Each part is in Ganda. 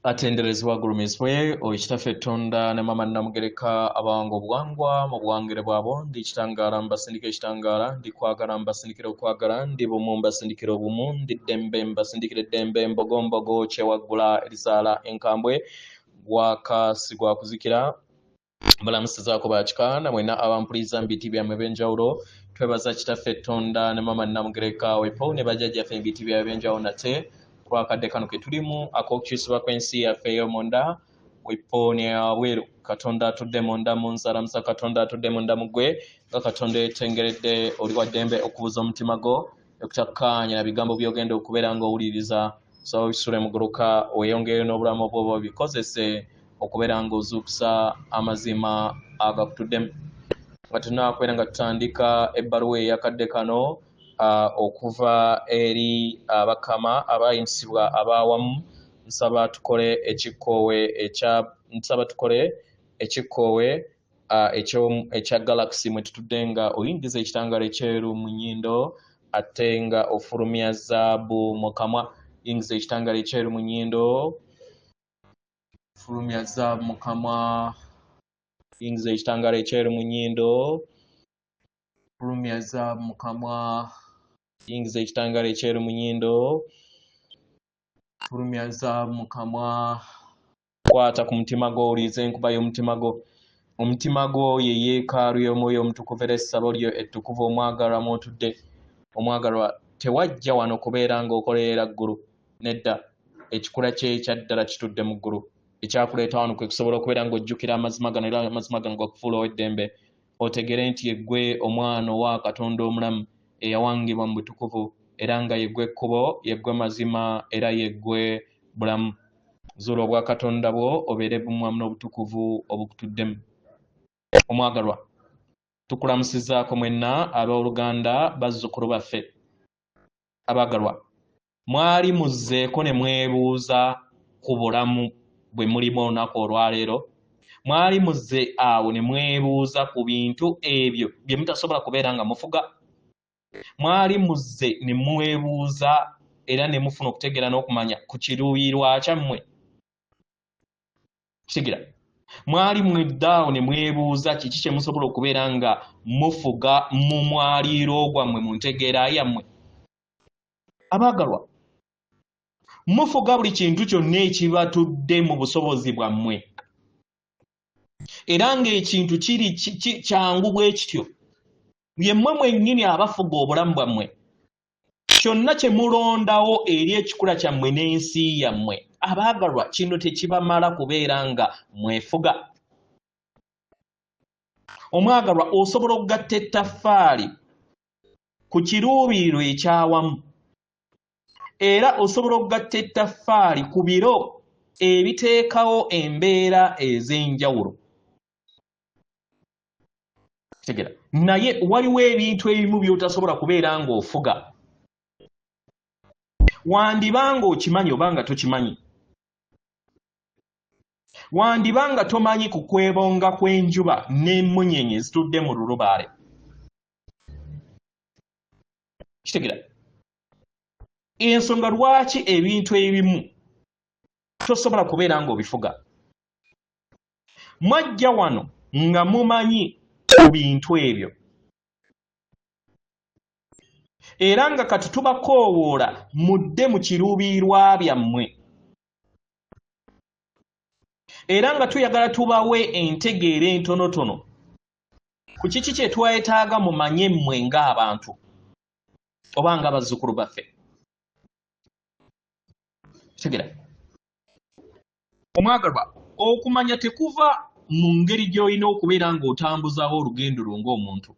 atenderezebwa gulumirizibwe Oweekitaffe Tonda ne Maama Namugereka abango obuwangwa mu buwangire bwabo ndi kitangaala mbasindikira ekitangaala ndi kwagala mbasindikira okwagala ndi bumu mbasindikira obumu ndi ddembe mbasindikira eddembe mbogombogo kyewaggula erizaala enkambwe gwakasigwa kuzikira mbalamusizaako bakika namwena abampuliriza mu biti byammwe eb'enjawulo twebaza Kitaffe Tonda ne Maama Namugereka wepo ne bajjajjaffe mu biti byabwe eb'enjawulo nate twakadde kano ke tulimu ak'okukyusibwa kw'ensi yaffe ey'omunda wepo ne abweru Katonda atudde munda mu nsalamusa Katonda atudde munda mu ggwe nga Katonda yeetengeredde oli wa ddembe okubuza omutima gwo okutakkaanya na bigambo by'ogenda okubeera ng'owuliriza so bisule muguluka weeyongereyo n'obulamu obwo bikozese okubeera ng'ozuukusa amazima agakutuddemu nga tunaakubeera nga tutandika ebbaluwa eyakadde kano okuva eri abakama abayimusibwa abaawamu nsaba tukole ekikoowe ekya galaxy mwe tutudde nga oyingiza ekitangaala ekyeru mu nnyindo ate nga ofulumya zaabu mu kamwa yingiza ekitangaala ekyeru mu nnyindo fulumya zaabu mu kamwa yingiza ekitangaala ekyeru mu nnyindo fulumya zaabu mu kamwa yingiza ekitangaala ekyeru mu nnyindo fulumya zaabu mu kamwa kwata ku mutima gwo owulirize enkuba y'omutima gwo omutima gwo ye yeekaalu y'omwoyo omutukuvu era essabo lyo ettukuvu omwagalwa mw'otudde omwagalwa tewajja wano kubeera ng'okolerera ggulu nedda ekikula kye ekyaddala kitudde mu ggulu ekyakuleeta wano kwe kusobola okubeera ng'ojjukira amazima gano era amazima gano gakufuula ow'eddembe otegere nti yeggwe omwana owa Katonda omulamu eyawangibwa mu butukuvu era nga yeggwe ekkubo yeggwe mazima era yeggwe bulamu zuula obwa Katonda bwo obeere bumwamu n'obutukuvu obukutuddemu omwagalwa tukulamusizaako mwenna ab'oluganda bazzukulu baffe abaagalwa mwali muzzeeko ne mwebuuza ku bulamu bwe mulimu olunaku olwaleero mwali muzze awo ne mwebuuza ku bintu ebyo bye mutasobola kubeera nga mufuga mwali muzze ne mwebuuza era ne mufuna okutegeera n'okumanya ku kiruubirirwa kyammwe kitegeera mwali mweddaawo ne mwebuuza kiki kye musobola okubeera nga mufuga mu mwaliiro gwammwe mu ntegeera yammwe abaagalwa mufuga buli kintu kyonna ekibatudde mu busobozi bwammwe era ng'ekintu kiri kyangu bwe kityo yemmwe mwennyini abafuga obulamu bwammwe kyonna kye mulondawo eri ekikula kyammwe n'ensi yammwe abaagalwa kino tekibamala kubeera nga mwefuga omwagalwa osobola okugatta ettaffaali ku kiruubirirwa ekyawamu era osobola okugatta ettaffaali ku biro ebiteekawo embeera ez'enjawulo tegera naye waliwo ebintu ebimu by'otasobola kubeera ng'ofuga wandiba ng'okimanyi oba nga tokimanyi wandiba nga tomanyi ku kwebonga kw'enjuba n'emmunyeenye ezitudde mu lulubaale kitegera ensonga lwaki ebintu ebimu tosobola kubeera ng'obifuga mwajja wano nga mumanyi ku bintu ebyo era nga kati tubakoowoola mudde mu kiruubirirwa byammwe era nga tuyagala tubawe entegeera entonotono ku kiki kye twetaaga mumanye mmwe ng'abantu oba nga bazzukulu baffe tegera omwagalwa okumanya tekuva mu ngeri gy'olina okubeera ng'otambuzaawo olugendo lwo ng'omuntu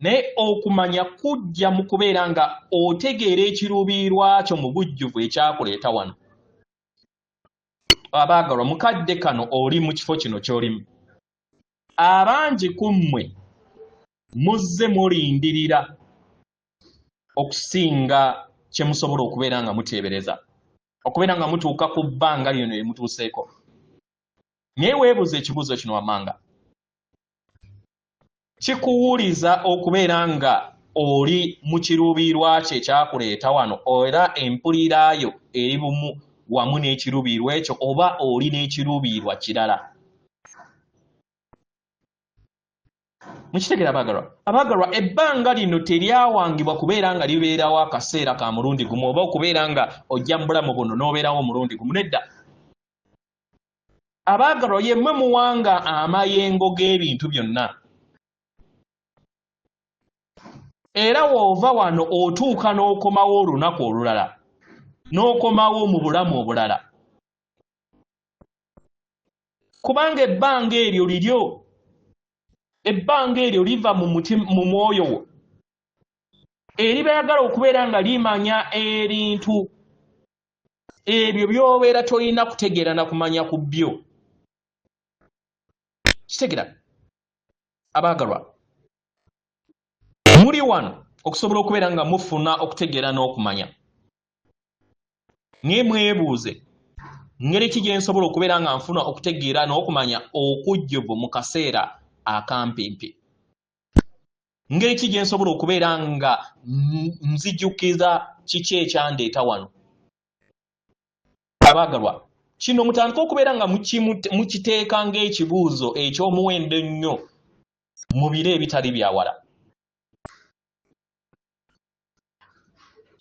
naye okumanya kujja mu kubeera nga otegeera ekiruubirirwa kyo mu bujjuvu ekyakuleeta wano abaagalwa mukadde kano oli mu kifo kino ky'olimu abangi ku mmwe muzze mulindirira okusinga kye musobola okubeera nga muteebereza okubeera nga mutuuka ku bbanga lino lye mutuuseeko naye weebuuza ekibuuzo kino wammanga kikuwuliza okubeera nga oli mu kiruubirirwa kye ekyakuleeta wano era empuliraayo eri bumu wamu n'ekiruubiirwa ekyo oba oli n'ekiruubiirwa kirala. Mukitegera abaagalwa ebbanga lino teryawangibwa kubeera nga libeerawo akaseera ka mulundi gumu oba okubeera nga ojja mu bulamu buno n'obeerawo omulundi gumu. Nedda. Abaagalwa yemmwe muwanga amayengo g'ebintu byonna. Era w'ova wano otuuka n'okomawo olunaku olulala, n'okomawo mu bulamu obulala. Kubanga ebbanga eryo liryo. Ebbanga eryo liva mu mwoyo wo. Eribayagala okubeera nga limanya ebintu ebyo by'obeera tolina kutegeera na kumanya ku byo. Kitegera abaagalwa. Muri wano okusobola okubeera nga mufuna okutegeera n'okumanya. Naye mwebuuze, ngeri ki gye nsobola okubeera nga nfuna okutegeera n'okumanya okujjuvu mu kaseera akampimpi? Ngeri ki gye nsobola okubeera nga nzijukiza kiki ekyandeeta wano? Abaagalwa, kino mutandika okubeera nga mukiteeka ng'ekibuuzo eky'omuwendo ennyo mu biro ebitali byawala.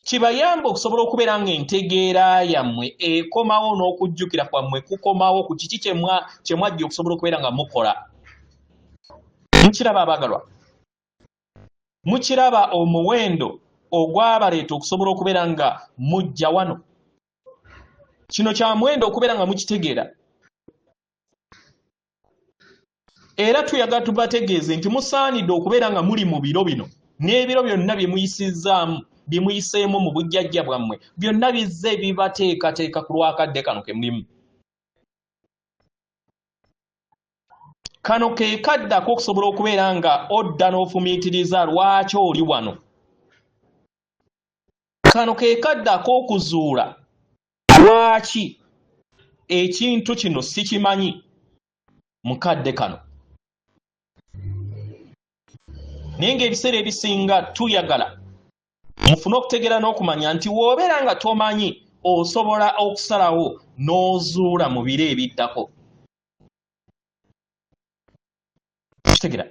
Kibayamba okusobola okubeera nga entegeera yammwe ekomawo n'okujjukira kwammwe kukomawo ku kiki kye mwajja okusobola okubeera nga mukola. Mukiraba abaagalwa? Mukiraba omuwendo ogwabaleeta okusobola okubeera nga mujja wano? Kino kya muwendo okubeera nga mukitegeera. Era tuyagala tubategeeze nti musaanidde okubeera nga muli mu biro bino n'ebiro byonna bye muyisizzaamu bye muyiseemu mu bujjajja bwammwe byonna bizze bibateekateeka ku lwakadde kano ke mulimu. Kano ke kadde ak'okusobola okubeera nga odda n'ofumiitiriza lwaki oli wano. Kano ke kadde ak'okuzuula lwaki ekintu kino sikimanyi mu kadde kano. Naye ng'ebiseera ebisinga tuyagala mufune okutegeera n'okumanya nti w'obeera nga tomanyi osobola okusalawo n'ozuula mu biro ebiddako. Kitegera.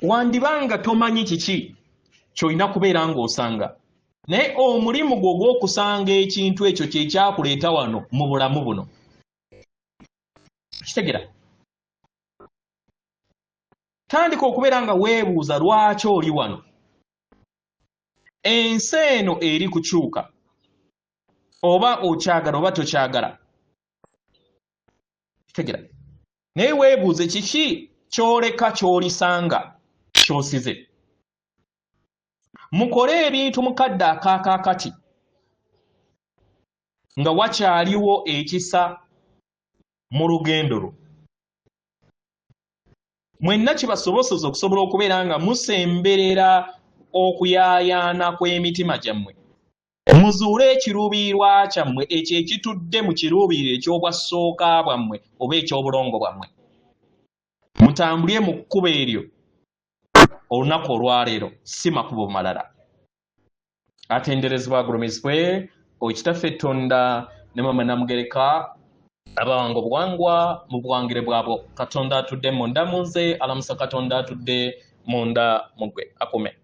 Wandibanga tomanyi kiki ky'olina kubeera ng'osanga. Naye omulimu gwo gw'okusanga ekintu ekyo kye kyakuleeta wano mu bulamu buno. Kitegera. Tandika okubeera nga weebuuza lwaki oli wano. Ensi eno eri kukyuka. Oba okyagala oba tokyagala. Kitegera. Naye weebuuze kiki kyoleka kyolisanga kyosize. Mukole ebintu mu kadde akaakakati nga wakyaliwo ekisa mu lugendo lwo. Mwenna kibasobozesa okusobola okubeera nga musemberera okuyaayaana kw'emitima gyammwe. Muzuule ekiruubiirwa kyammwe ekyo ekitudde mu kiruubiiro eky'obwasooka bwammwe oba eky'obulongo bwammwe. Mutambulye mu kkubo eryo olunaku olwaleero si makubo malala. Atenderezebwa agulumizibwe Okitaffe Tonda ne Mama Namugereka abawanga obuwangwa mu buwangire bwabo. Katonda atudde munda mu nze, alamusa Katonda atudde munda mu ggwe. Akume.